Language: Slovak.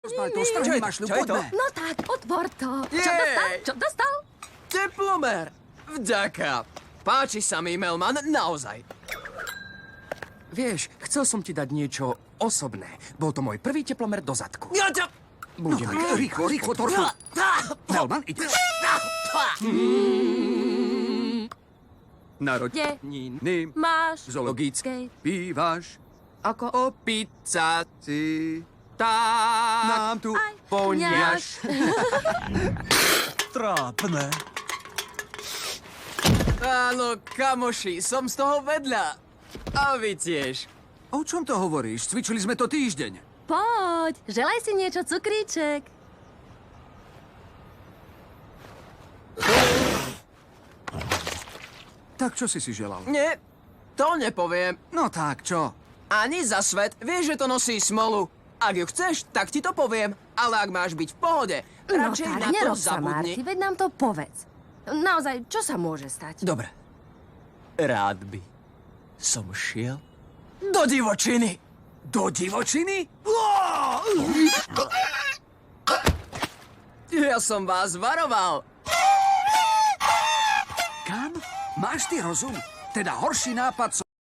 To strhni mašľu, poďme. No tak, otvor to. Čo dostal? Čo dostal? Teplomer. Vďaka. Páči sa mi, Melman, naozaj. Vieš, chcel som ti dať niečo osobné. Bol to môj prvý teplomer do zadku. Budeme. Rýchlo, tortu. Melman, ide. Narodeniny Máš zoologické bývaš ako O pizza si tak nám tu aj poňaš. trápne. Áno, kamoši, som z toho vedľa. A vy tiež. O čom to hovoríš? Cvičili sme to týždeň. Poď, želaj si niečo, cukríček. Tak čo si želal? Nie, to nepoviem. No tak, čo? Ani za svet. Vieš, že to nosí smolu. Ak ju chceš, tak ti to poviem. Ale ak máš byť v pohode, No radšej tak, na to nerob sa, zabudni. Marty, veď nám to povedz. Naozaj, čo sa môže stať? Dobre. Rád by som šiel do divočiny. Do divočiny? Ja som vás varoval. Kam? Máš ty rozum? Teda horší nápad som...